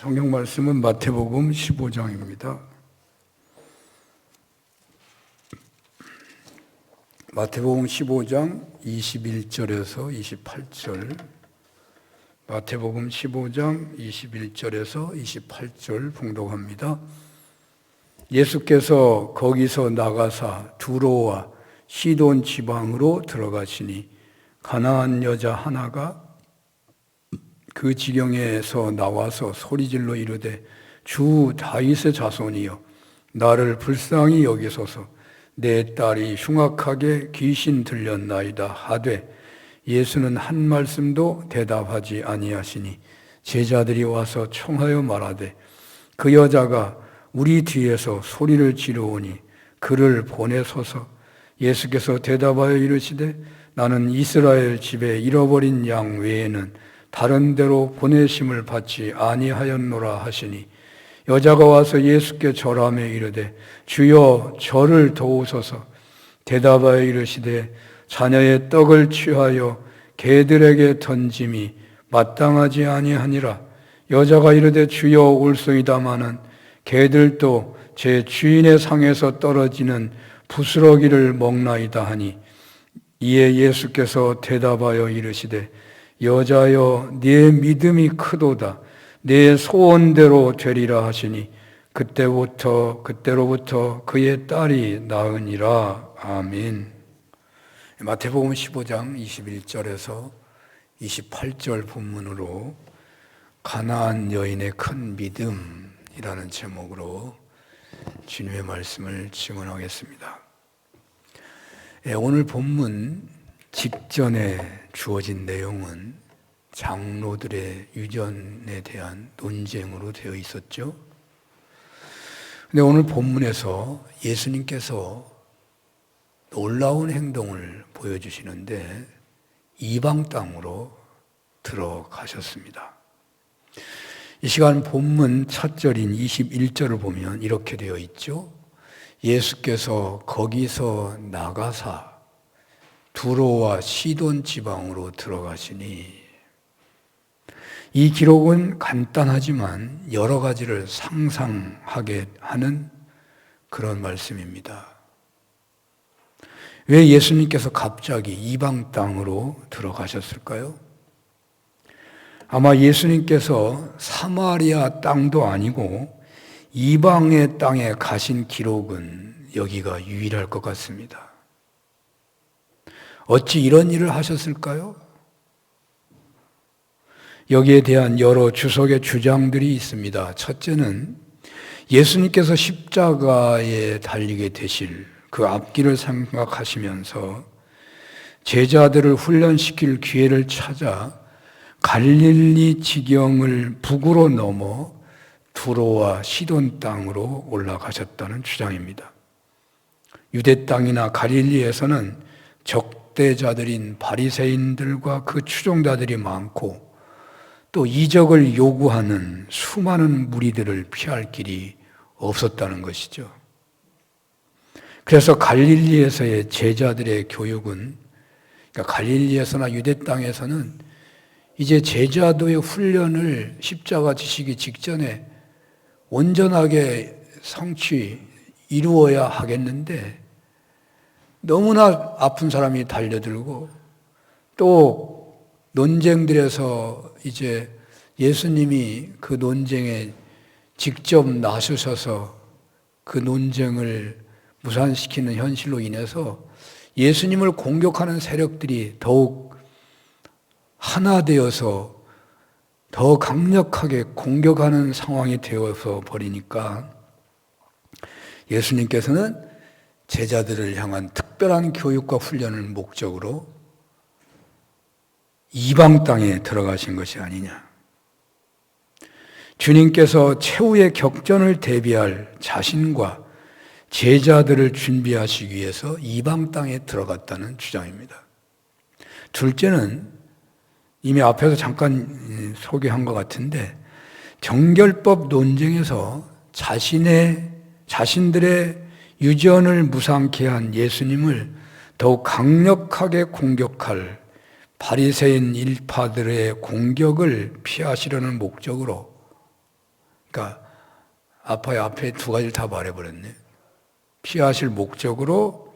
성경 말씀은 마태복음 15장입니다. 마태복음 15장 21절에서 28절, 마태복음 15장 21절에서 28절 봉독합니다. 예수께서 거기서 나가사 두로와 시돈 지방으로 들어가시니 가나안 여자 하나가 그 지경에서 나와서 소리질러 이르되 주 다윗의 자손이여 나를 불쌍히 여기소서 내 딸이 흉악하게 귀신 들렸나이다 하되 예수는 한 말씀도 대답하지 아니하시니 제자들이 와서 청하여 말하되 그 여자가 우리 뒤에서 소리를 지르오니 그를 보내소서. 예수께서 대답하여 이르시되 나는 이스라엘 집에 잃어버린 양 외에는 다른 데로 보내심을 받지 아니하였노라 하시니 여자가 와서 예수께 절하며 이르되 주여 저를 도우소서. 대답하여 이르시되 자녀의 떡을 취하여 개들에게 던짐이 마땅하지 아니하니라. 여자가 이르되 주여 올소이다마는 개들도 제 주인의 상에서 떨어지는 부스러기를 먹나이다 하니 이에 예수께서 대답하여 이르시되 여자여 네 믿음이 크도다 네 소원대로 되리라 하시니 그때로부터 그의 딸이 나으니라. 아멘. 마태복음 15장 21절에서 28절 본문으로 가나안 여인의 큰 믿음이라는 제목으로 주님의 말씀을 증언하겠습니다. 오늘 본문 직전에 주어진 내용은 장로들의 유전에 대한 논쟁으로 되어 있었죠. 근데 오늘 본문에서 예수님께서 놀라운 행동을 보여주시는데 이방 땅으로 들어가셨습니다. 이 시간 본문 첫 절인 21절을 보면 이렇게 되어 있죠. 예수께서 거기서 나가사 두로와 시돈 지방으로 들어가시니, 이 기록은 간단하지만 여러 가지를 상상하게 하는 그런 말씀입니다. 왜 예수님께서 갑자기 이방 땅으로 들어가셨을까요? 아마 예수님께서 사마리아 땅도 아니고 이방의 땅에 가신 기록은 여기가 유일할 것 같습니다. 어찌 이런 일을 하셨을까요? 여기에 대한 여러 주석의 주장들이 있습니다. 첫째는 예수님께서 십자가에 달리게 되실 그 앞길을 생각하시면서 제자들을 훈련시킬 기회를 찾아 갈릴리 지경을 북으로 넘어 두로와 시돈 땅으로 올라가셨다는 주장입니다. 유대 땅이나 갈릴리에서는 적대자들인 바리새인들과 그 추종자들이 많고 또 이적을 요구하는 수많은 무리들을 피할 길이 없었다는 것이죠. 그래서 갈릴리에서의 제자들의 교육은, 그러니까 갈릴리에서나 유대 땅에서는 이제 제자도의 훈련을 십자가 지시기 직전에 온전하게 이루어야 하겠는데 너무나 아픈 사람이 달려들고 또 논쟁들에서 이제 예수님이 그 논쟁에 직접 나서셔서 그 논쟁을 무산시키는 현실로 인해서 예수님을 공격하는 세력들이 더욱 하나 되어서 더 강력하게 공격하는 상황이 되어서 버리니까 예수님께서는 제자들을 향한 특별한 교육과 훈련을 목적으로 이방 땅에 들어가신 것이 아니냐. 주님께서 최후의 격전을 대비할 자신과 제자들을 준비하시기 위해서 이방 땅에 들어갔다는 주장입니다. 둘째는 이미 앞에서 잠깐 소개한 것 같은데 정결법 논쟁에서 자신들의 유전을 무상케 한 예수님을 더욱 강력하게 공격할 바리새인 일파들의 공격을 피하시려는 목적으로 그러니까 아파요. 앞에 두 가지를 다 말해버렸네. 피하실 목적으로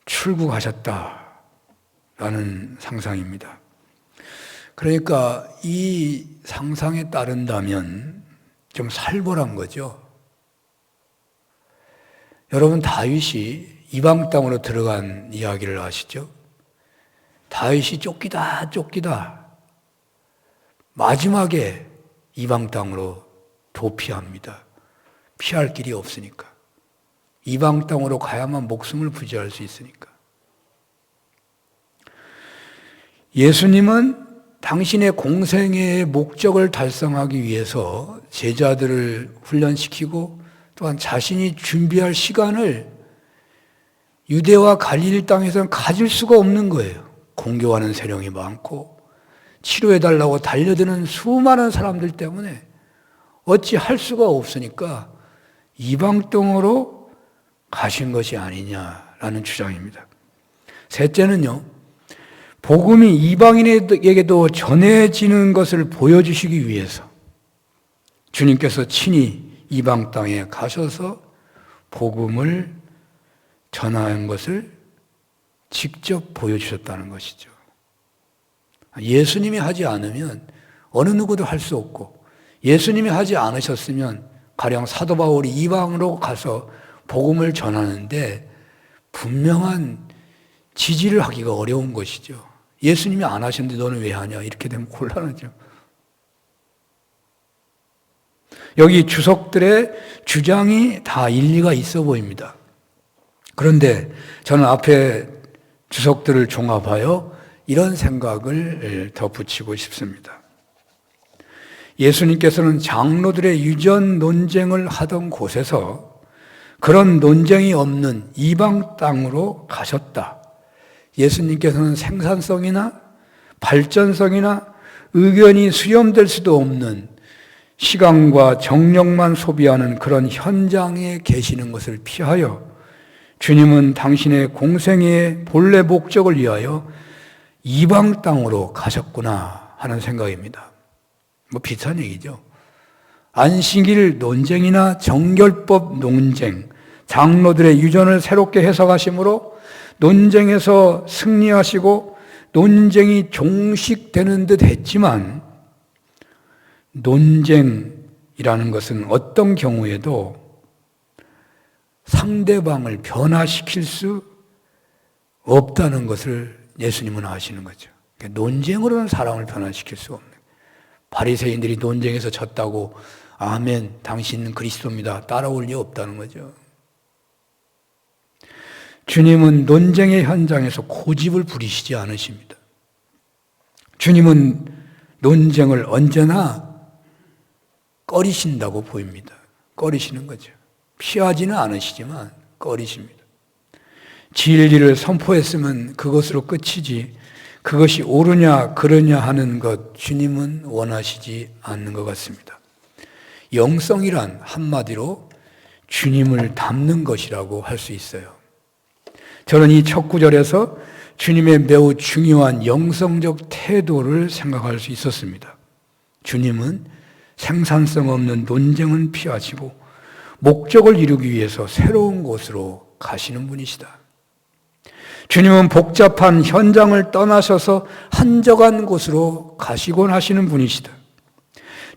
출국하셨다라는 상상입니다. 그러니까 이 상상에 따른다면 좀 살벌한 거죠. 여러분, 다윗이 이방 땅으로 들어간 이야기를 아시죠? 다윗이 쫓기다 마지막에 이방 땅으로 도피합니다. 피할 길이 없으니까. 이방 땅으로 가야만 목숨을 부지할 수 있으니까. 예수님은 당신의 공생애의 목적을 달성하기 위해서 제자들을 훈련시키고 또한 자신이 준비할 시간을 유대와 갈릴리 땅에서는 가질 수가 없는 거예요. 공교하는 세력이 많고 치료해달라고 달려드는 수많은 사람들 때문에 어찌 할 수가 없으니까 이방 땅으로 가신 것이 아니냐라는 주장입니다. 셋째는요, 복음이 이방인에게도 전해지는 것을 보여주시기 위해서 주님께서 친히 이방 땅에 가셔서 복음을 전하는 것을 직접 보여주셨다는 것이죠. 예수님이 하지 않으면 어느 누구도 할 수 없고, 예수님이 하지 않으셨으면 가령 사도 바울이 이방으로 가서 복음을 전하는데 분명한 지지를 하기가 어려운 것이죠. 예수님이 안 하셨는데 너는 왜 하냐? 이렇게 되면 곤란하죠. 여기 주석들의 주장이 다 일리가 있어 보입니다. 그런데 저는 앞에 주석들을 종합하여 이런 생각을 덧붙이고 싶습니다. 예수님께서는 장로들의 유전 논쟁을 하던 곳에서 그런 논쟁이 없는 이방 땅으로 가셨다. 예수님께서는 생산성이나 발전성이나 의견이 수렴될 수도 없는 시간과 정력만 소비하는 그런 현장에 계시는 것을 피하여 주님은 당신의 공생애의 본래 목적을 위하여 이방 땅으로 가셨구나 하는 생각입니다. 비슷한 얘기죠. 안식일 논쟁이나 정결법 논쟁, 장로들의 유전을 새롭게 해석하심으로 논쟁에서 승리하시고 논쟁이 종식되는 듯 했지만 논쟁이라는 것은 어떤 경우에도 상대방을 변화시킬 수 없다는 것을 예수님은 아시는 거죠. 그러니까 논쟁으로는 사람을 변화시킬 수 없는. 바리새인들이 논쟁에서 졌다고 아멘, 당신은 그리스도입니다. 따라올 리 없다는 거죠. 주님은 논쟁의 현장에서 고집을 부리시지 않으십니다. 주님은 논쟁을 언제나 꺼리신다고 보입니다. 꺼리시는 거죠. 피하지는 않으시지만 꺼리십니다. 진리를 선포했으면 그것으로 끝이지 그것이 옳으냐 그러냐 하는 것 주님은 원하시지 않는 것 같습니다. 영성이란 한마디로 주님을 닮는 것이라고 할 수 있어요. 저는 이 첫 구절에서 주님의 매우 중요한 영성적 태도를 생각할 수 있었습니다. 주님은 생산성 없는 논쟁은 피하시고 목적을 이루기 위해서 새로운 곳으로 가시는 분이시다. 주님은 복잡한 현장을 떠나셔서 한적한 곳으로 가시곤 하시는 분이시다.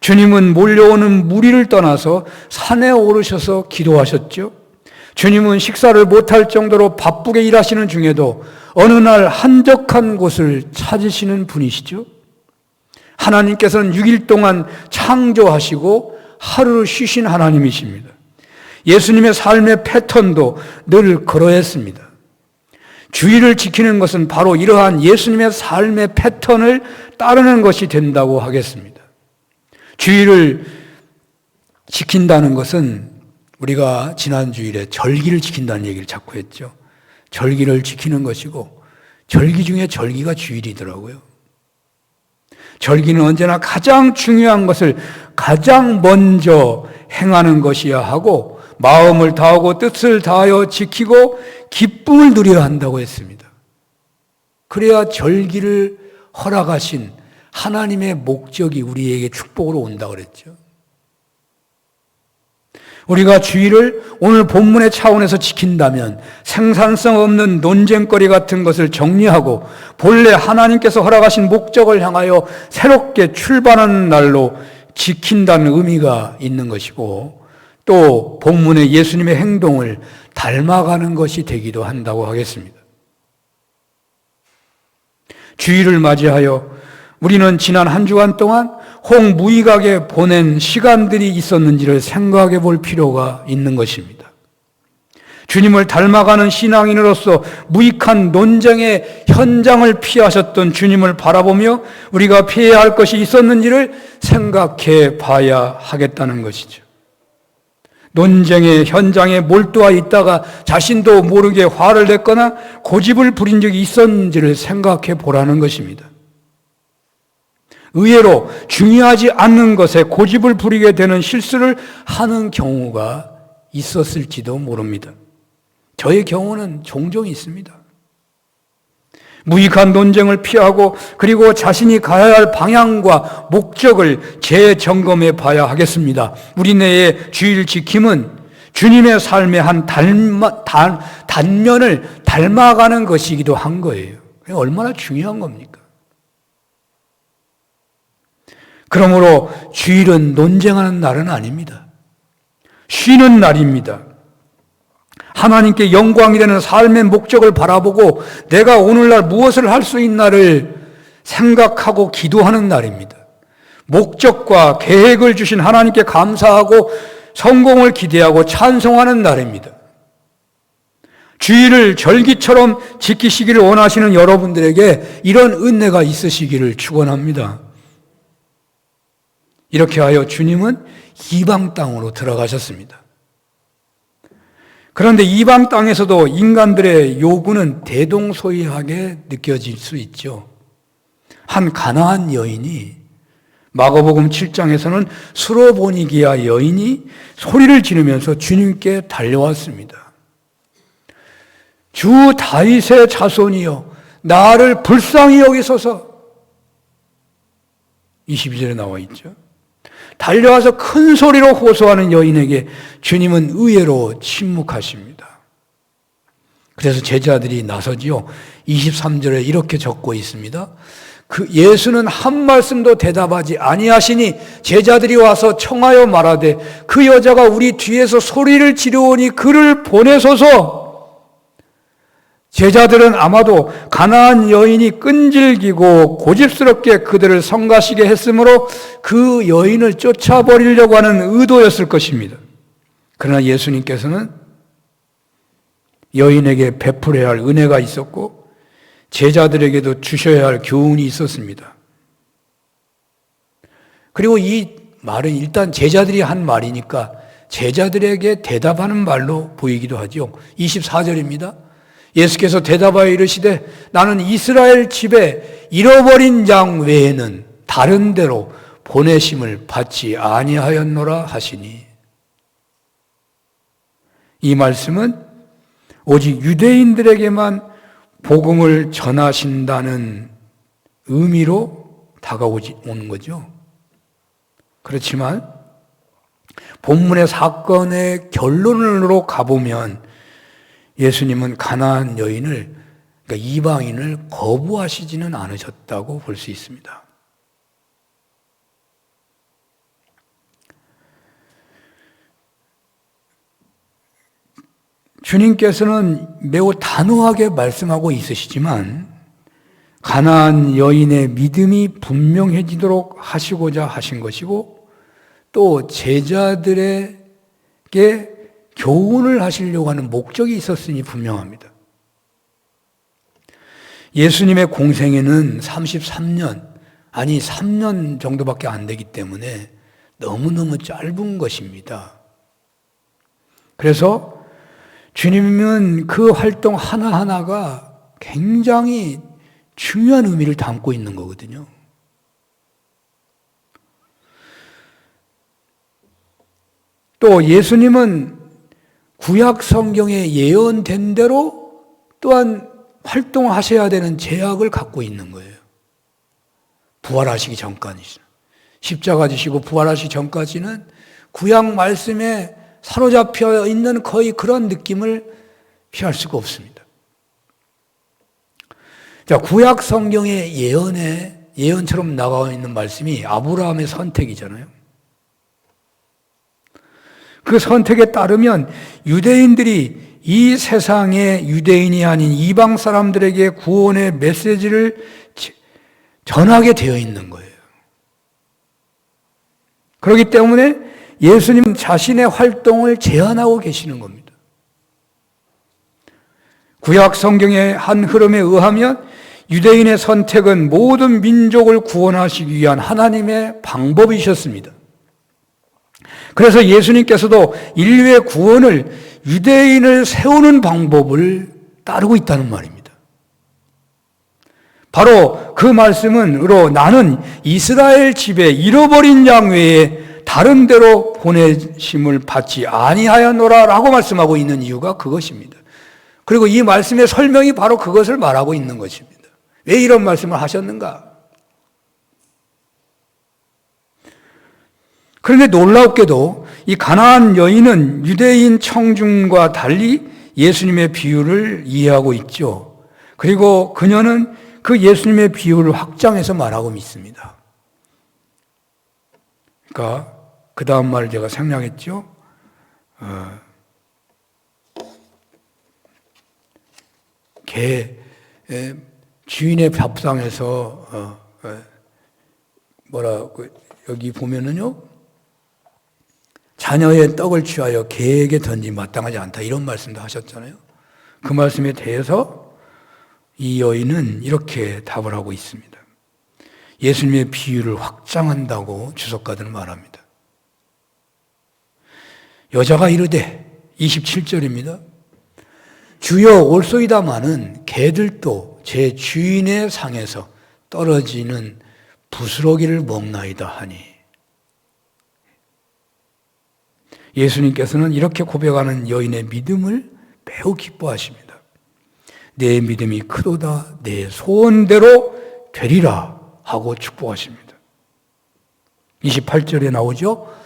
주님은 몰려오는 무리를 떠나서 산에 오르셔서 기도하셨죠. 주님은 식사를 못할 정도로 바쁘게 일하시는 중에도 어느 날 한적한 곳을 찾으시는 분이시죠. 하나님께서는 6일 동안 창조하시고 하루를 쉬신 하나님이십니다. 예수님의 삶의 패턴도 늘 그러했습니다. 주의를 지키는 것은 바로 이러한 예수님의 삶의 패턴을 따르는 것이 된다고 하겠습니다. 주의를 지킨다는 것은 우리가 지난 주일에 절기를 지킨다는 얘기를 자꾸 했죠. 절기를 지키는 것이고 절기 중에 절기가 주일이더라고요. 절기는 언제나 가장 중요한 것을 가장 먼저 행하는 것이야 하고 마음을 다하고 뜻을 다하여 지키고 기쁨을 누려야 한다고 했습니다. 그래야 절기를 허락하신 하나님의 목적이 우리에게 축복으로 온다고 그랬죠. 우리가 주의를 오늘 본문의 차원에서 지킨다면 생산성 없는 논쟁거리 같은 것을 정리하고 본래 하나님께서 허락하신 목적을 향하여 새롭게 출발하는 날로 지킨다는 의미가 있는 것이고, 또 본문의 예수님의 행동을 닮아가는 것이 되기도 한다고 하겠습니다. 주일을 맞이하여 우리는 지난 한 주간 동안 홍무익하게 보낸 시간들이 있었는지를 생각해 볼 필요가 있는 것입니다. 주님을 닮아가는 신앙인으로서 무익한 논쟁의 현장을 피하셨던 주님을 바라보며 우리가 피해야 할 것이 있었는지를 생각해 봐야 하겠다는 것이죠. 논쟁의 현장에 몰두해 있다가 자신도 모르게 화를 냈거나 고집을 부린 적이 있었는지를 생각해 보라는 것입니다. 의외로 중요하지 않는 것에 고집을 부리게 되는 실수를 하는 경우가 있었을지도 모릅니다. 저의 경우는 종종 있습니다. 무익한 논쟁을 피하고 그리고 자신이 가야 할 방향과 목적을 재점검해 봐야 하겠습니다. 우리네의 주일 지킴은 주님의 삶의 한 단면을 닮아가는 것이기도 한 거예요. 얼마나 중요한 겁니까? 그러므로 주일은 논쟁하는 날은 아닙니다. 쉬는 날입니다. 하나님께 영광이 되는 삶의 목적을 바라보고 내가 오늘날 무엇을 할 수 있나를 생각하고 기도하는 날입니다. 목적과 계획을 주신 하나님께 감사하고 성공을 기대하고 찬송하는 날입니다. 주일을 절기처럼 지키시기를 원하시는 여러분들에게 이런 은혜가 있으시기를 축원합니다. 이렇게 하여 주님은 이방 땅으로 들어가셨습니다. 그런데 이방 땅에서도 인간들의 요구는 대동소이하게 느껴질 수 있죠. 한 가나안 여인이, 마가복음 7장에서는 수로보니기아 여인이 소리를 지르면서 주님께 달려왔습니다. 주 다윗의 자손이여 나를 불쌍히 여기소서. 22절에 나와 있죠. 달려와서 큰 소리로 호소하는 여인에게 주님은 의외로 침묵하십니다. 그래서 제자들이 나서지요. 23절에 이렇게 적고 있습니다. 그 예수는 한 말씀도 대답하지 아니하시니 제자들이 와서 청하여 말하되 그 여자가 우리 뒤에서 소리를 지르오니 그를 보내소서. 제자들은 아마도 가나안 여인이 끈질기고 고집스럽게 그들을 성가시게 했으므로 그 여인을 쫓아버리려고 하는 의도였을 것입니다. 그러나 예수님께서는 여인에게 베풀어야 할 은혜가 있었고 제자들에게도 주셔야 할 교훈이 있었습니다. 그리고 이 말은 일단 제자들이 한 말이니까 제자들에게 대답하는 말로 보이기도 하죠. 24절입니다. 예수께서 대답하여 이르시되 나는 이스라엘 집에 잃어버린 양 외에는 다른 데로 보내심을 받지 아니하였노라 하시니, 이 말씀은 오직 유대인들에게만 복음을 전하신다는 의미로 다가오는 거죠. 그렇지만 본문의 사건의 결론으로 가보면 예수님은 가나안 여인을, 그러니까 이방인을 거부하시지는 않으셨다고 볼 수 있습니다. 주님께서는 매우 단호하게 말씀하고 있으시지만 가나안 여인의 믿음이 분명해지도록 하시고자 하신 것이고 또 제자들에게 교훈을 하시려고 하는 목적이 있었으니 분명합니다. 예수님의 공생애는 33년, 아니 3년 정도밖에 안 되기 때문에 너무너무 짧은 것입니다. 그래서 주님은 그 활동 하나하나가 굉장히 중요한 의미를 담고 있는 거거든요. 또 예수님은 구약 성경에 예언된 대로 또한 활동하셔야 되는 제약을 갖고 있는 거예요. 부활하시기 전까지. 십자가 지시고 부활하시기 전까지는 구약 말씀에 사로잡혀 있는 거의 그런 느낌을 피할 수가 없습니다. 자, 구약 성경의 예언처럼 나와 있는 말씀이 아브라함의 선택이잖아요. 그 선택에 따르면 유대인들이 이 세상의 유대인이 아닌 이방 사람들에게 구원의 메시지를 전하게 되어 있는 거예요. 그렇기 때문에 예수님 자신의 활동을 제한하고 계시는 겁니다. 구약 성경의 한 흐름에 의하면 유대인의 선택은 모든 민족을 구원하시기 위한 하나님의 방법이셨습니다. 그래서 예수님께서도 인류의 구원을 유대인을 세우는 방법을 따르고 있다는 말입니다. 바로 그 말씀은으로 나는 이스라엘 집에 잃어버린 양 외에 다른 데로 보내심을 받지 아니하였노라 라고 말씀하고 있는 이유가 그것입니다. 그리고 이 말씀의 설명이 바로 그것을 말하고 있는 것입니다. 왜 이런 말씀을 하셨는가? 그런데 놀랍게도 이 가나안 여인은 유대인 청중과 달리 예수님의 비유를 이해하고 있죠. 그리고 그녀는 그 예수님의 비유를 확장해서 말하고 믿습니다. 그러니까 그 다음 말을 제가 생략했죠. 주인의 밥상에서 여기 보면은요, 자녀의 떡을 취하여 개에게 던지 마땅하지 않다 이런 말씀도 하셨잖아요. 그 말씀에 대해서 이 여인은 이렇게 답을 하고 있습니다. 예수님의 비유를 확장한다고 주석가들은 말합니다. 여자가 이르되 27절입니다. 주여 올소이다마는 개들도 제 주인의 상에서 떨어지는 부스러기를 먹나이다 하니, 예수님께서는 이렇게 고백하는 여인의 믿음을 매우 기뻐하십니다. 내 믿음이 크도다, 내 소원대로 되리라 하고 축복하십니다. 28절에 나오죠.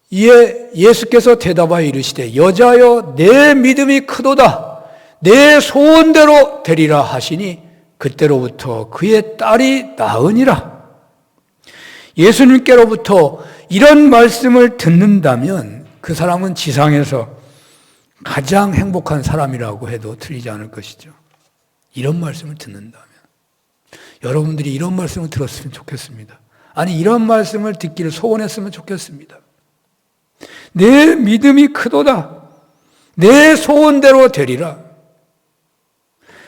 이에 예수께서 대답하여 이르시되 여자여 내 믿음이 크도다, 내 소원대로 되리라 하시니 그때로부터 그의 딸이 나으니라. 예수님께로부터 이런 말씀을 듣는다면 그 사람은 지상에서 가장 행복한 사람이라고 해도 틀리지 않을 것이죠. 이런 말씀을 듣는다면. 여러분들이 이런 말씀을 들었으면 좋겠습니다. 아니, 이런 말씀을 듣기를 소원했으면 좋겠습니다. 내 믿음이 크도다, 내 소원대로 되리라.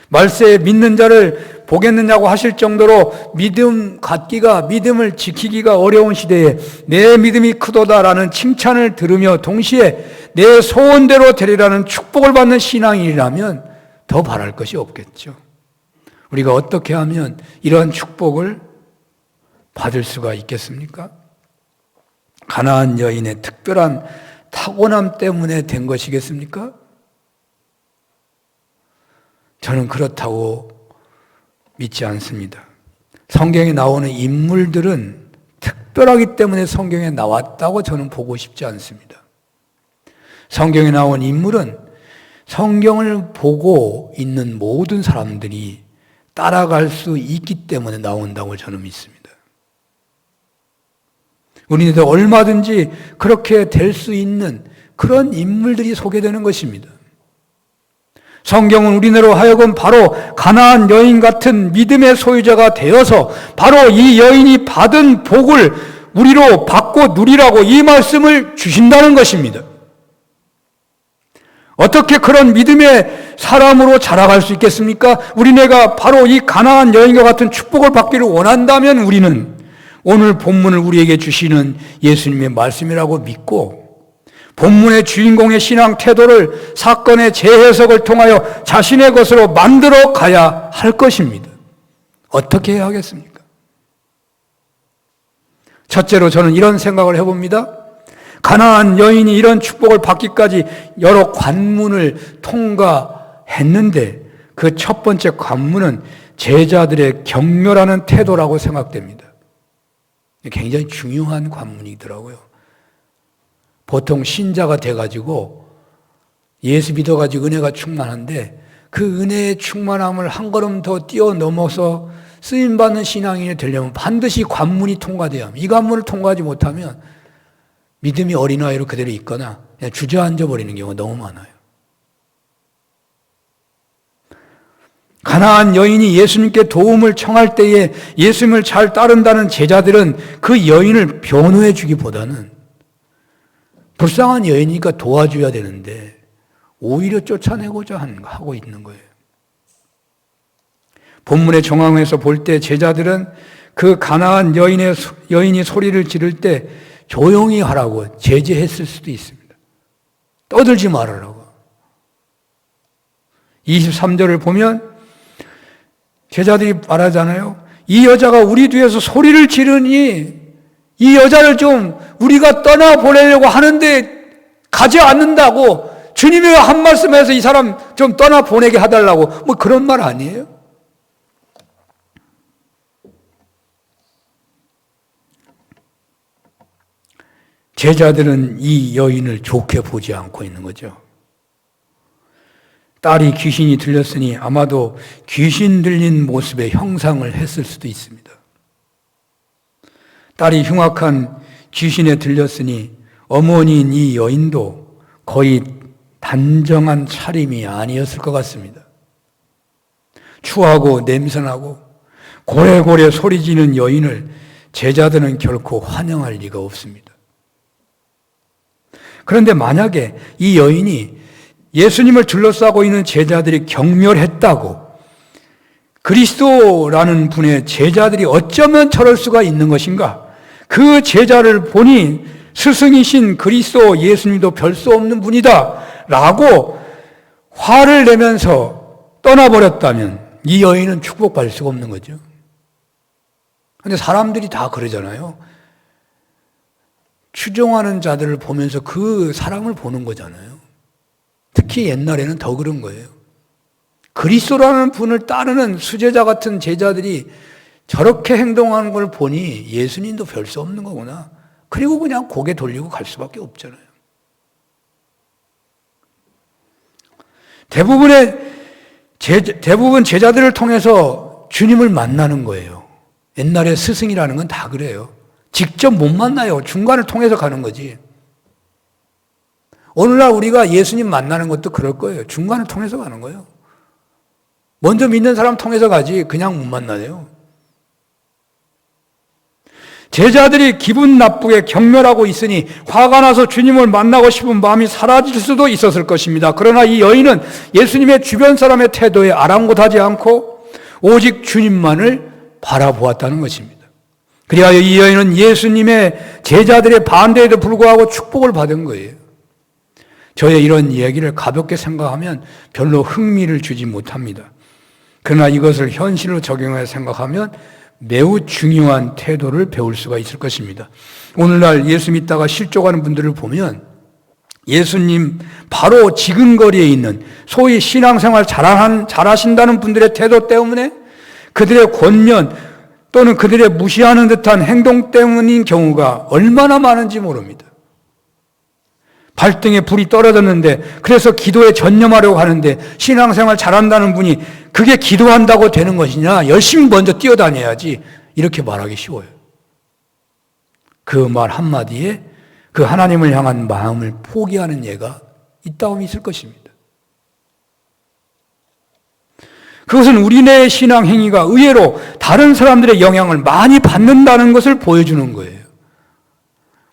말세에 믿는 자를 보겠느냐고 하실 정도로 믿음을 지키기가 어려운 시대에 내 믿음이 크도다라는 칭찬을 들으며 동시에 내 소원대로 되리라는 축복을 받는 신앙이라면 더 바랄 것이 없겠죠. 우리가 어떻게 하면 이러한 축복을 받을 수가 있겠습니까? 가나안 여인의 특별한 타고남 때문에 된 것이겠습니까? 저는 그렇다고 믿지 않습니다. 성경에 나오는 인물들은 특별하기 때문에 성경에 나왔다고 저는 보고 싶지 않습니다. 성경에 나온 인물은 성경을 보고 있는 모든 사람들이 따라갈 수 있기 때문에 나온다고 저는 믿습니다. 우리는 얼마든지 그렇게 될 수 있는 그런 인물들이 소개되는 것입니다. 성경은 우리네로 하여금 바로 가나안 여인 같은 믿음의 소유자가 되어서 바로 이 여인이 받은 복을 우리로 받고 누리라고 이 말씀을 주신다는 것입니다. 어떻게 그런 믿음의 사람으로 자라갈 수 있겠습니까? 우리네가 바로 이 가나안 여인과 같은 축복을 받기를 원한다면 우리는 오늘 본문을 우리에게 주시는 예수님의 말씀이라고 믿고 본문의 주인공의 신앙 태도를 사건의 재해석을 통하여 자신의 것으로 만들어 가야 할 것입니다. 어떻게 해야 하겠습니까? 첫째로 저는 이런 생각을 해봅니다. 가나안 여인이 이런 축복을 받기까지 여러 관문을 통과했는데 그 첫 번째 관문은 제자들의 경멸하는 태도라고 생각됩니다. 굉장히 중요한 관문이더라고요. 보통 신자가 돼가지고 예수 믿어가지고 은혜가 충만한데 그 은혜의 충만함을 한 걸음 더 뛰어넘어서 쓰임받는 신앙인이 되려면 반드시 관문이 통과돼야 합니다. 이 관문을 통과하지 못하면 믿음이 어린아이로 그대로 있거나 그냥 주저앉아 버리는 경우가 너무 많아요. 가나안 여인이 예수님께 도움을 청할 때에 예수님을 잘 따른다는 제자들은 그 여인을 변호해 주기보다는 불쌍한 여인이니까 도와줘야 되는데 오히려 쫓아내고자 하고 있는 거예요. 본문의 정황에서 볼 때 제자들은 그 가나안 여인이 소리를 지를 때 조용히 하라고 제지했을 수도 있습니다. 떠들지 말으라고. 23절을 보면 제자들이 말하잖아요. 이 여자가 우리 뒤에서 소리를 지르니 이 여자를 좀 우리가 떠나보내려고 하는데 가지 않는다고 주님이 한 말씀해서 이 사람 좀 떠나보내게 해달라고 뭐 그런 말 아니에요? 제자들은 이 여인을 좋게 보지 않고 있는 거죠. 딸이 귀신이 들렸으니 아마도 귀신 들린 모습의 형상을 했을 수도 있습니다. 딸이 흉악한 귀신에 들렸으니 어머니인 이 여인도 거의 단정한 차림이 아니었을 것 같습니다. 추하고 냄새나고 고래고래 소리지는 여인을 제자들은 결코 환영할 리가 없습니다. 그런데 만약에 이 여인이 예수님을 둘러싸고 있는 제자들이 경멸했다고 그리스도라는 분의 제자들이 어쩌면 저럴 수가 있는 것인가? 그 제자를 보니 스승이신 그리스도 예수님도 별 수 없는 분이다 라고 화를 내면서 떠나버렸다면 이 여인은 축복받을 수가 없는 거죠. 그런데 사람들이 다 그러잖아요. 추종하는 자들을 보면서 그 사람을 보는 거잖아요. 특히 옛날에는 더 그런 거예요. 그리스도라는 분을 따르는 수제자 같은 제자들이 저렇게 행동하는 걸 보니 예수님도 별 수 없는 거구나. 그리고 그냥 고개 돌리고 갈 수밖에 없잖아요. 대부분 제자들을 통해서 주님을 만나는 거예요. 옛날에 스승이라는 건 다 그래요. 직접 못 만나요. 중간을 통해서 가는 거지. 오늘날 우리가 예수님 만나는 것도 그럴 거예요. 중간을 통해서 가는 거예요. 먼저 믿는 사람 통해서 가지 그냥 못 만나요. 제자들이 기분 나쁘게 경멸하고 있으니 화가 나서 주님을 만나고 싶은 마음이 사라질 수도 있었을 것입니다. 그러나 이 여인은 예수님의 주변 사람의 태도에 아랑곳하지 않고 오직 주님만을 바라보았다는 것입니다. 그리하여 이 여인은 예수님의 제자들의 반대에도 불구하고 축복을 받은 거예요. 저의 이런 이야기를 가볍게 생각하면 별로 흥미를 주지 못합니다. 그러나 이것을 현실로 적용해 생각하면 매우 중요한 태도를 배울 수가 있을 것입니다. 오늘날 예수 믿다가 실족하는 분들을 보면 예수님 바로 지근거리에 있는 소위 신앙생활 잘하신다는 분들의 태도 때문에 그들의 권면 또는 그들의 무시하는 듯한 행동 때문인 경우가 얼마나 많은지 모릅니다. 발등에 불이 떨어졌는데 그래서 기도에 전념하려고 하는데 신앙생활 잘한다는 분이 그게 기도한다고 되는 것이냐? 열심히 먼저 뛰어다녀야지. 이렇게 말하기 쉬워요. 그 말 한마디에 그 하나님을 향한 마음을 포기하는 예가 있다고 있을 것입니다. 그것은 우리네 신앙 행위가 의외로 다른 사람들의 영향을 많이 받는다는 것을 보여주는 거예요.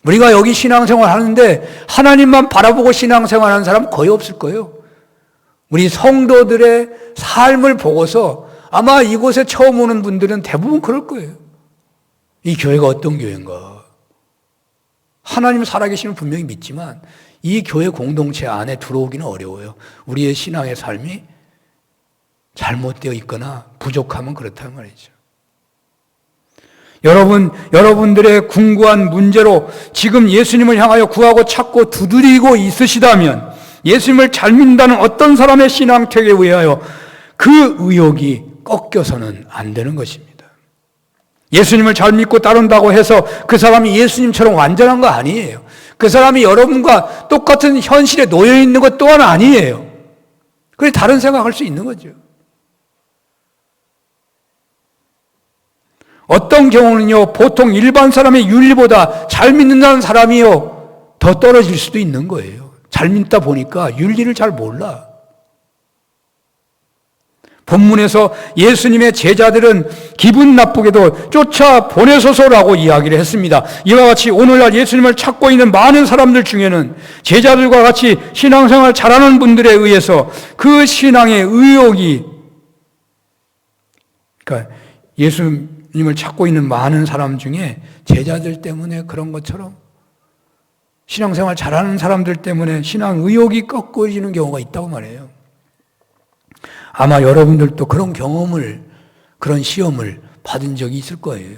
우리가 여기 신앙생활 하는데 하나님만 바라보고 신앙생활하는 사람 거의 없을 거예요. 우리 성도들의 삶을 보고서 아마 이곳에 처음 오는 분들은 대부분 그럴 거예요. 이 교회가 어떤 교회인가? 하나님 살아계시는 분명히 믿지만 이 교회 공동체 안에 들어오기는 어려워요. 우리의 신앙의 삶이 잘못되어 있거나 부족하면 그렇다는 말이죠. 여러분들의 궁구한 문제로 지금 예수님을 향하여 구하고 찾고 두드리고 있으시다면 예수님을 잘 믿는다는 어떤 사람의 신앙태에 의하여 그 의욕이 꺾여서는 안 되는 것입니다. 예수님을 잘 믿고 따른다고 해서 그 사람이 예수님처럼 완전한 거 아니에요. 그 사람이 여러분과 똑같은 현실에 놓여 있는 것 또한 아니에요. 그래 다른 생각할 수 있는 거죠. 어떤 경우는요, 보통 일반 사람의 윤리보다 잘 믿는다는 사람이요, 더 떨어질 수도 있는 거예요. 잘 믿다 보니까 윤리를 잘 몰라. 본문에서 예수님의 제자들은 기분 나쁘게도 쫓아 보내소서라고 이야기를 했습니다. 이와 같이 오늘날 예수님을 찾고 있는 많은 사람들 중에는 제자들과 같이 신앙생활 잘하는 분들에 의해서 그 신앙의 의욕이, 그러니까 예수님을 찾고 있는 많은 사람 중에 제자들 때문에 그런 것처럼 신앙생활 잘하는 사람들 때문에 신앙 의욕이 꺾어지는 경우가 있다고 말해요. 아마 여러분들도 그런 경험을, 그런 시험을 받은 적이 있을 거예요.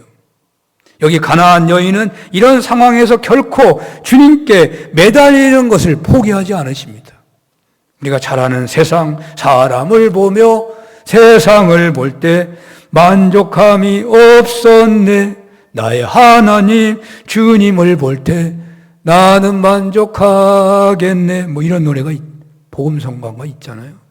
여기 가나안 여인은 이런 상황에서 결코 주님께 매달리는 것을 포기하지 않으십니다. 우리가 잘 아는 세상, 사람을 보며 세상을 볼 때 만족함이 없었네. 나의 하나님 주님을 볼 때 나는 만족하겠네. 뭐 이런 노래가 복음성가가 있잖아요.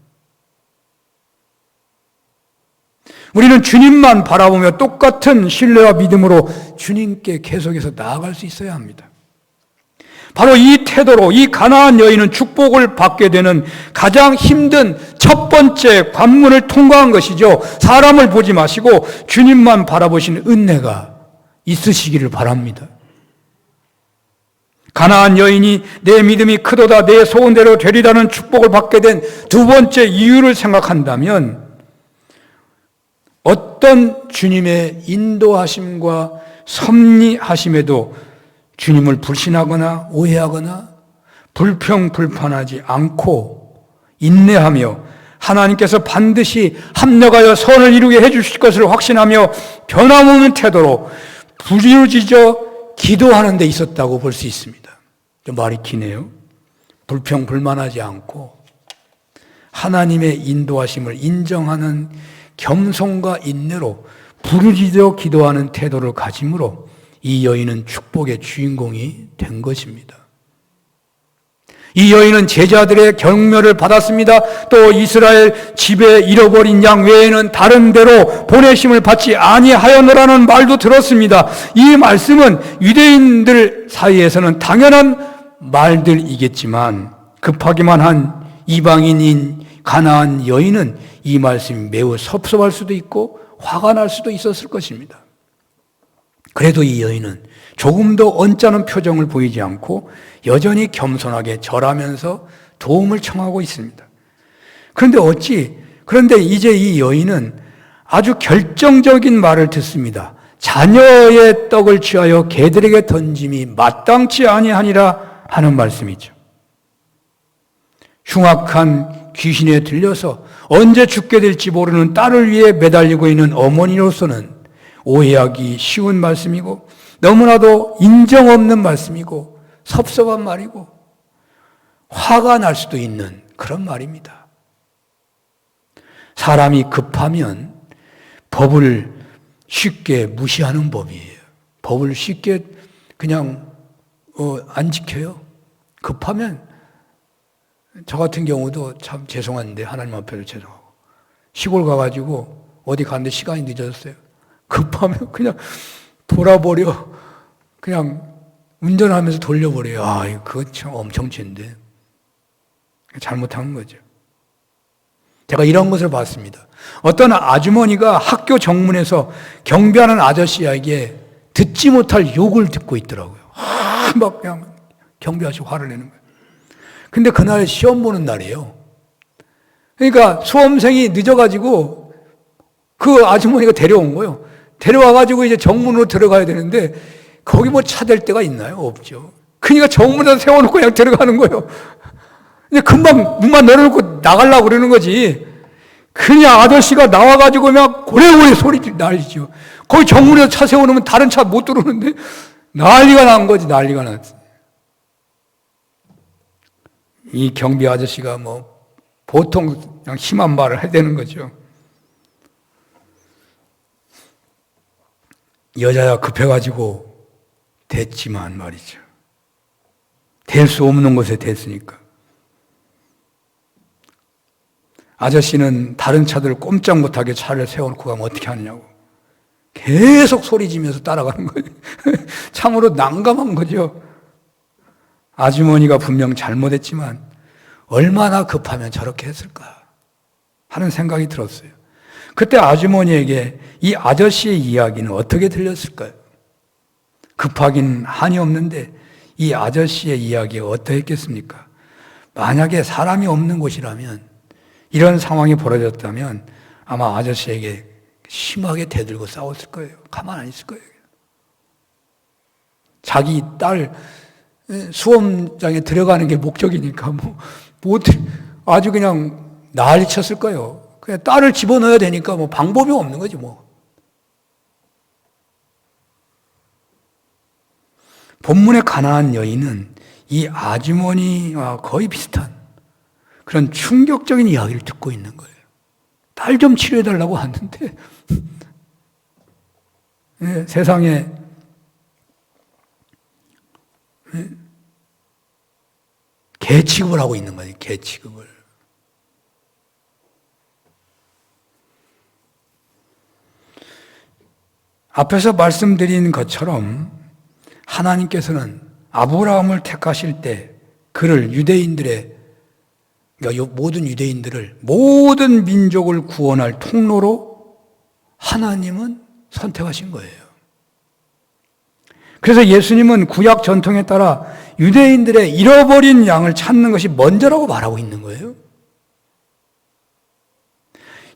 우리는 주님만 바라보며 똑같은 신뢰와 믿음으로 주님께 계속해서 나아갈 수 있어야 합니다. 바로 이 태도로 이 가나안 여인은 축복을 받게 되는 가장 힘든 첫 번째 관문을 통과한 것이죠. 사람을 보지 마시고 주님만 바라보시는 은혜가 있으시기를 바랍니다. 가나안 여인이 내 믿음이 크도다 내 소원대로 되리라는 축복을 받게 된 두 번째 이유를 생각한다면 어떤 주님의 인도하심과 섭리하심에도 주님을 불신하거나 오해하거나 불평불판하지 않고 인내하며 하나님께서 반드시 합력하여 선을 이루게 해주실 것을 확신하며 변함없는 태도로 부르짖어 기도하는 데 있었다고 볼 수 있습니다. 좀 말이 기네요. 불평불만하지 않고 하나님의 인도하심을 인정하는 겸손과 인내로 부르짖어 기도하는 태도를 가짐으로 이 여인은 축복의 주인공이 된 것입니다. 이 여인은 제자들의 격려를 받았습니다. 또 이스라엘 집에 잃어버린 양 외에는 다른 데로 보내심을 받지 아니하였노라는 말도 들었습니다. 이 말씀은 유대인들 사이에서는 당연한 말들이겠지만 급하기만 한 이방인인 가나안 여인은 이 말씀이 매우 섭섭할 수도 있고 화가 날 수도 있었을 것입니다. 그래도 이 여인은 조금도 언짢은 표정을 보이지 않고 여전히 겸손하게 절하면서 도움을 청하고 있습니다. 그런데 이제 이 여인은 아주 결정적인 말을 듣습니다. 자녀의 떡을 취하여 개들에게 던짐이 마땅치 아니하니라 하는 말씀이죠. 흉악한 귀신에 들려서 언제 죽게 될지 모르는 딸을 위해 매달리고 있는 어머니로서는 오해하기 쉬운 말씀이고 너무나도 인정 없는 말씀이고 섭섭한 말이고 화가 날 수도 있는 그런 말입니다. 사람이 급하면 법을 쉽게 무시하는 법이에요. 법을 쉽게 그냥 안 지켜요. 급하면 저 같은 경우도 참 죄송한데 하나님 앞에서 죄송하고 시골 가가지고 어디 갔는데 시간이 늦어졌어요. 급하면 그냥 돌아버려. 그냥 운전하면서 돌려버려요. 아, 그거 참 엄청 죄인데. 잘못한 거죠. 제가 이런 것을 봤습니다. 어떤 아주머니가 학교 정문에서 경비하는 아저씨에게 듣지 못할 욕을 듣고 있더라고요. 막 그냥 경비 아저씨 화를 내는 거예요. 근데 그날 시험 보는 날이에요. 그러니까 수험생이 늦어가지고 그 아주머니가 데려온 거예요. 데려와가지고 이제 정문으로 들어가야 되는데 거기 뭐 차댈 데가 있나요? 없죠. 그러니까 정문에서 세워놓고 그냥 들어가는 거예요. 이제 금방 문만 열어놓고 나가려고 그러는 거지. 그냥 아저씨가 나와가지고 그냥 고래고래 소리 날리죠. 거기 정문에서 차 세워놓으면 다른 차 못 들어오는데 난리가 난 거지. 난리가 났어. 이 경비 아저씨가 뭐 보통 그냥 심한 말을 해야 되는 거죠. 여자야 급해가지고 됐지만 말이죠. 될 수 없는 곳에 됐으니까. 아저씨는 다른 차들 꼼짝 못하게 차를 세워놓고 가면 어떻게 하느냐고. 계속 소리 지면서 따라가는 거예요. 참으로 난감한 거죠. 아주머니가 분명 잘못했지만 얼마나 급하면 저렇게 했을까 하는 생각이 들었어요. 그때 아주머니에게 이 아저씨의 이야기는 어떻게 들렸을까요? 급하긴 한이 없는데 이 아저씨의 이야기가 어떠했겠습니까? 만약에 사람이 없는 곳이라면, 이런 상황이 벌어졌다면 아마 아저씨에게 심하게 대들고 싸웠을 거예요. 가만 안 있을 거예요. 자기 딸 수험장에 들어가는 게 목적이니까 아주 그냥 난리 쳤을 거예요. 그냥 딸을 집어넣어야 되니까 방법이 없는 거지 뭐. 본문의 가나안 여인은 이 아주머니와 거의 비슷한 그런 충격적인 이야기를 듣고 있는 거예요. 딸 좀 치료해달라고 하는데 세상에 개 취급을 하고 있는 거예요. 개 취급을. 앞에서 말씀드린 것처럼 하나님께서는 아브라함을 택하실 때 그를 그러니까 모든 유대인들을, 모든 민족을 구원할 통로로 하나님은 선택하신 거예요. 그래서 예수님은 구약 전통에 따라 유대인들의 잃어버린 양을 찾는 것이 먼저라고 말하고 있는 거예요.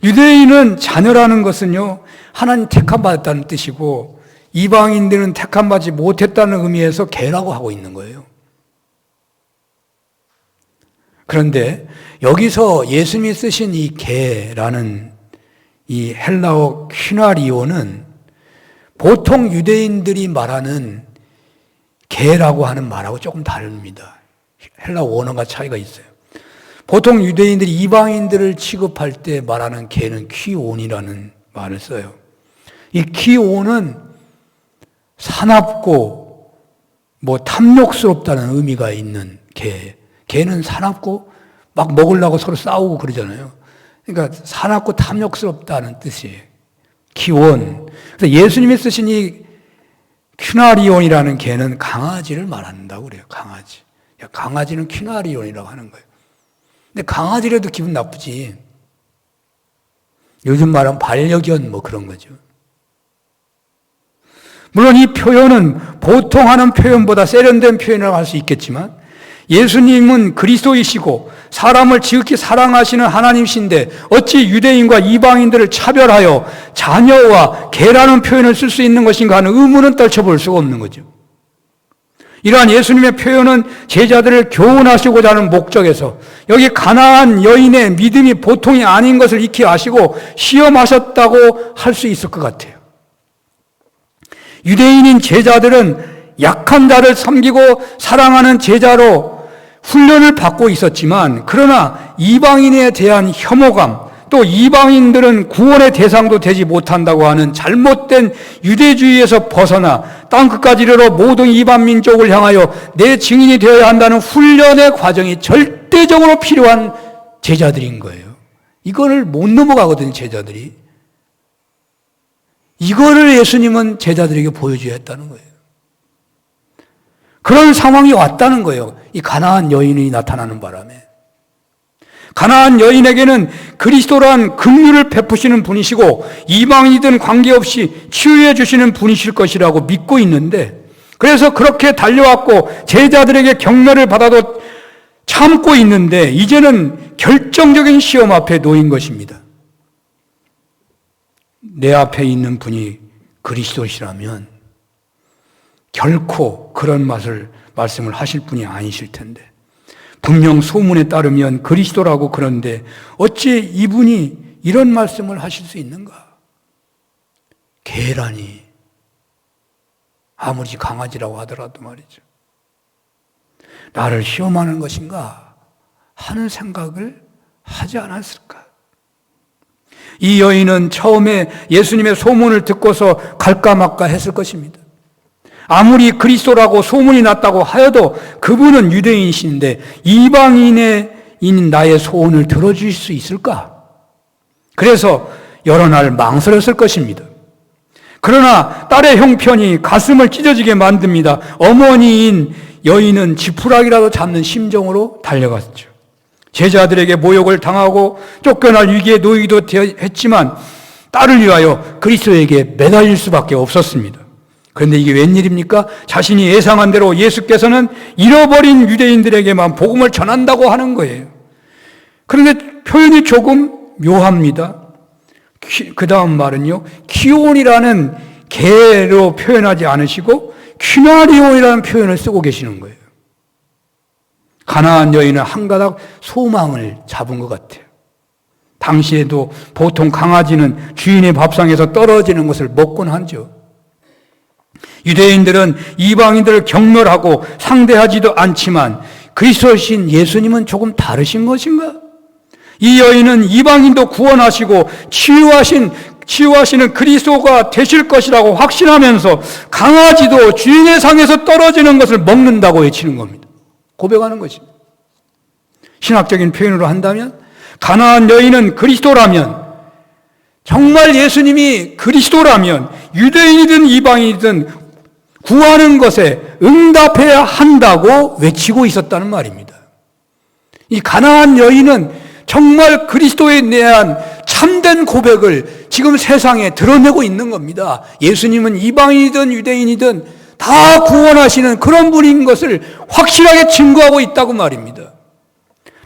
유대인은 자녀라는 것은요, 하나님 택함받았다는 뜻이고, 이방인들은 택함받지 못했다는 의미에서 개라고 하고 있는 거예요. 그런데 여기서 예수님이 쓰신 이 개라는 이 헬라어 퀴나리오는 보통 유대인들이 말하는 개라고 하는 말하고 조금 다릅니다. 헬라어 원어가 차이가 있어요. 보통 유대인들이 이방인들을 취급할 때 말하는 개는 퀴온이라는 말을 써요. 이 퀴온은 사납고 탐욕스럽다는 의미가 있는 개. 개는 사납고 막 먹으려고 서로 싸우고 그러잖아요. 그러니까 사납고 탐욕스럽다는 뜻이에요. 기온. 그래서 예수님이 쓰신 이 퀴나리온이라는 개는 강아지를 말한다고 그래요. 강아지. 강아지는 퀴나리온이라고 하는 거예요. 근데 강아지라도 기분 나쁘지. 요즘 말하면 반려견 그런 거죠. 물론 이 표현은 보통 하는 표현보다 세련된 표현이라고 할 수 있겠지만 예수님은 그리스도이시고 사람을 지극히 사랑하시는 하나님이신데 어찌 유대인과 이방인들을 차별하여 자녀와 개라는 표현을 쓸 수 있는 것인가 하는 의문은 떨쳐볼 수가 없는 거죠. 이러한 예수님의 표현은 제자들을 교훈하시고자 하는 목적에서 여기 가나안 여인의 믿음이 보통이 아닌 것을 익히 아시고 시험하셨다고 할 수 있을 것 같아요. 유대인인 제자들은 약한 자를 섬기고 사랑하는 제자로 훈련을 받고 있었지만 그러나 이방인에 대한 혐오감, 또 이방인들은 구원의 대상도 되지 못한다고 하는 잘못된 유대주의에서 벗어나 땅끝까지 이르러 모든 이방 민족을 향하여 내 증인이 되어야 한다는 훈련의 과정이 절대적으로 필요한 제자들인 거예요. 이거를 못 넘어가거든요, 제자들이. 이거를 예수님은 제자들에게 보여줘야 했다는 거예요. 그런 상황이 왔다는 거예요. 이 가나안 여인이 나타나는 바람에. 가나안 여인에게는 그리스도란 긍휼을 베푸시는 분이시고 이방인이든 관계없이 치유해 주시는 분이실 것이라고 믿고 있는데, 그래서 그렇게 달려왔고 제자들에게 격려를 받아도 참고 있는데 이제는 결정적인 시험 앞에 놓인 것입니다. 내 앞에 있는 분이 그리스도시라면 결코 그런 말씀을 하실 분이 아니실 텐데, 분명 소문에 따르면 그리스도라고 그런데 어찌 이분이 이런 말씀을 하실 수 있는가? 개라니. 아무리 강아지라고 하더라도 말이죠. 나를 시험하는 것인가 하는 생각을 하지 않았을까? 이 여인은 처음에 예수님의 소문을 듣고서 갈까 말까 했을 것입니다. 아무리 그리스도라고 소문이 났다고 하여도 그분은 유대인이신데 이방인인 나의 소원을 들어주실 수 있을까? 그래서 여러 날 망설였을 것입니다. 그러나 딸의 형편이 가슴을 찢어지게 만듭니다. 어머니인 여인은 지푸라기라도 잡는 심정으로 달려갔죠. 제자들에게 모욕을 당하고 쫓겨날 위기에 놓이기도 했지만 딸을 위하여 그리스도에게 매달릴 수밖에 없었습니다. 그런데 이게 웬일입니까? 자신이 예상한 대로 예수께서는 잃어버린 유대인들에게만 복음을 전한다고 하는 거예요. 그런데 표현이 조금 묘합니다. 그 다음 말은요, 키온이라는 개로 표현하지 않으시고 퀴나리온이라는 표현을 쓰고 계시는 거예요. 가나안 여인은 한 가닥 소망을 잡은 것 같아요. 당시에도 보통 강아지는 주인의 밥상에서 떨어지는 것을 먹곤 하죠. 유대인들은 이방인들을 경멸하고 상대하지도 않지만 그리스도신 예수님은 조금 다르신 것인가? 이 여인은 이방인도 구원하시고 치유하시는 그리스도가 되실 것이라고 확신하면서 강아지도 주인의 상에서 떨어지는 것을 먹는다고 외치는 겁니다. 고백하는 것입니다. 신학적인 표현으로 한다면 가나안 여인은 그리스도라면, 정말 예수님이 그리스도라면 유대인이든 이방인이든 구하는 것에 응답해야 한다고 외치고 있었다는 말입니다. 이 가나안 여인은 정말 그리스도에 대한 참된 고백을 지금 세상에 드러내고 있는 겁니다. 예수님은 이방인이든 유대인이든 다 구원하시는 그런 분인 것을 확실하게 증거하고 있다고 말입니다.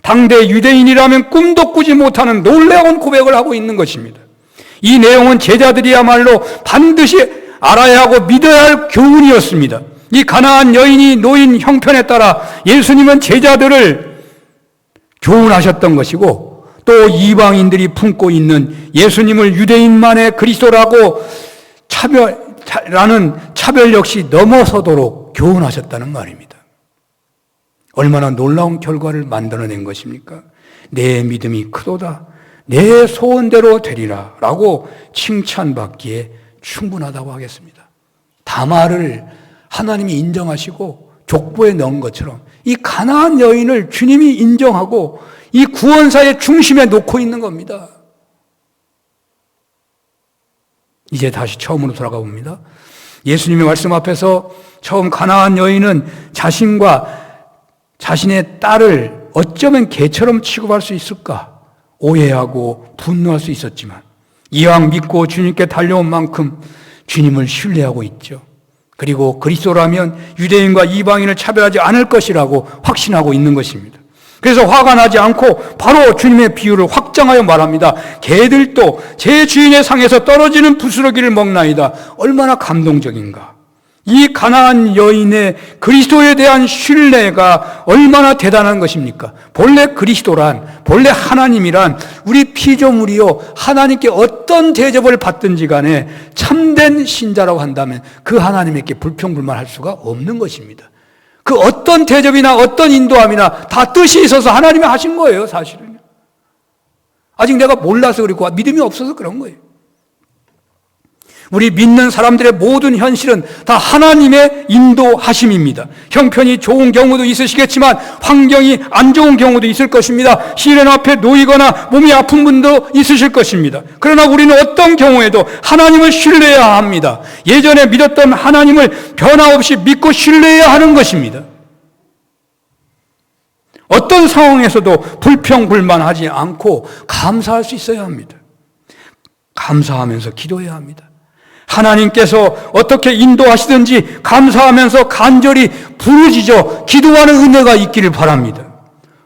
당대 유대인이라면 꿈도 꾸지 못하는 놀라운 고백을 하고 있는 것입니다. 이 내용은 제자들이야말로 반드시 알아야 하고 믿어야 할 교훈이었습니다. 이 가나안 여인이 놓인 형편에 따라 예수님은 제자들을 교훈하셨던 것이고, 또 이방인들이 품고 있는 예수님을 유대인만의 그리스도라고 라는 차별 역시 넘어서도록 교훈하셨다는 말입니다. 얼마나 놀라운 결과를 만들어낸 것입니까? 내 믿음이 크도다, 내 소원대로 되리라 라고 칭찬받기에 충분하다고 하겠습니다. 다말을 하나님이 인정하시고 족보에 넣은 것처럼 이 가나안 여인을 주님이 인정하고 이 구원사의 중심에 놓고 있는 겁니다. 이제 다시 처음으로 돌아가 봅니다. 예수님의 말씀 앞에서 처음 가나안 여인은 자신과 자신의 딸을 어쩌면 개처럼 취급할 수 있을까 오해하고 분노할 수 있었지만, 이왕 믿고 주님께 달려온 만큼 주님을 신뢰하고 있죠. 그리고 그리스도라면 유대인과 이방인을 차별하지 않을 것이라고 확신하고 있는 것입니다. 그래서 화가 나지 않고 바로 주님의 비유를 확장하여 말합니다. 개들도 제 주인의 상에서 떨어지는 부스러기를 먹나이다. 얼마나 감동적인가. 이 가나안 여인의 그리스도에 대한 신뢰가 얼마나 대단한 것입니까? 본래 그리스도란, 본래 하나님이란 우리 피조물이요, 하나님께 어떤 대접을 받든지 간에 참된 신자라고 한다면 그 하나님에게 불평불만할 수가 없는 것입니다. 그 어떤 대접이나 어떤 인도함이나 다 뜻이 있어서 하나님이 하신 거예요, 사실은. 아직 내가 몰라서 그리고 믿음이 없어서 그런 거예요. 우리 믿는 사람들의 모든 현실은 다 하나님의 인도하심입니다. 형편이 좋은 경우도 있으시겠지만 환경이 안 좋은 경우도 있을 것입니다. 시련 앞에 놓이거나 몸이 아픈 분도 있으실 것입니다. 그러나 우리는 어떤 경우에도 하나님을 신뢰해야 합니다. 예전에 믿었던 하나님을 변화없이 믿고 신뢰해야 하는 것입니다. 어떤 상황에서도 불평불만하지 않고 감사할 수 있어야 합니다. 감사하면서 기도해야 합니다. 하나님께서 어떻게 인도하시든지 감사하면서 간절히 부르짖어 기도하는 은혜가 있기를 바랍니다.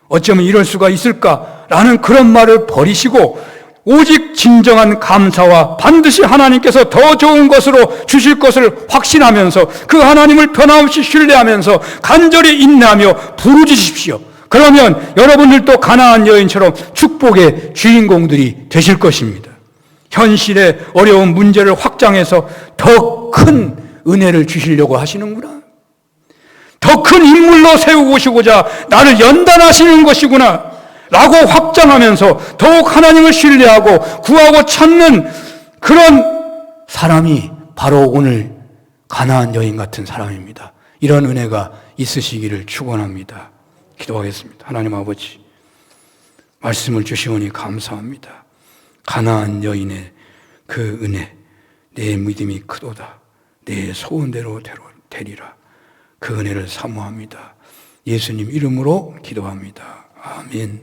어쩌면 이럴 수가 있을까라는 그런 말을 버리시고 오직 진정한 감사와 반드시 하나님께서 더 좋은 것으로 주실 것을 확신하면서 그 하나님을 변함없이 신뢰하면서 간절히 인내하며 부르짖으십시오. 그러면 여러분들도 가나안 여인처럼 축복의 주인공들이 되실 것입니다. 현실의 어려운 문제를 확장해서 더 큰 은혜를 주시려고 하시는구나. 더 큰 인물로 세우고시고자 나를 연단하시는 것이구나 라고 확장하면서 더욱 하나님을 신뢰하고 구하고 찾는 그런 사람이 바로 오늘 가나안 여인 같은 사람입니다. 이런 은혜가 있으시기를 축원합니다. 기도하겠습니다. 하나님 아버지, 말씀을 주시오니 감사합니다. 가나안 여인의 그 은혜, 내 믿음이 크도다, 내 소원대로 되리라, 그 은혜를 사모합니다. 예수님 이름으로 기도합니다. 아멘.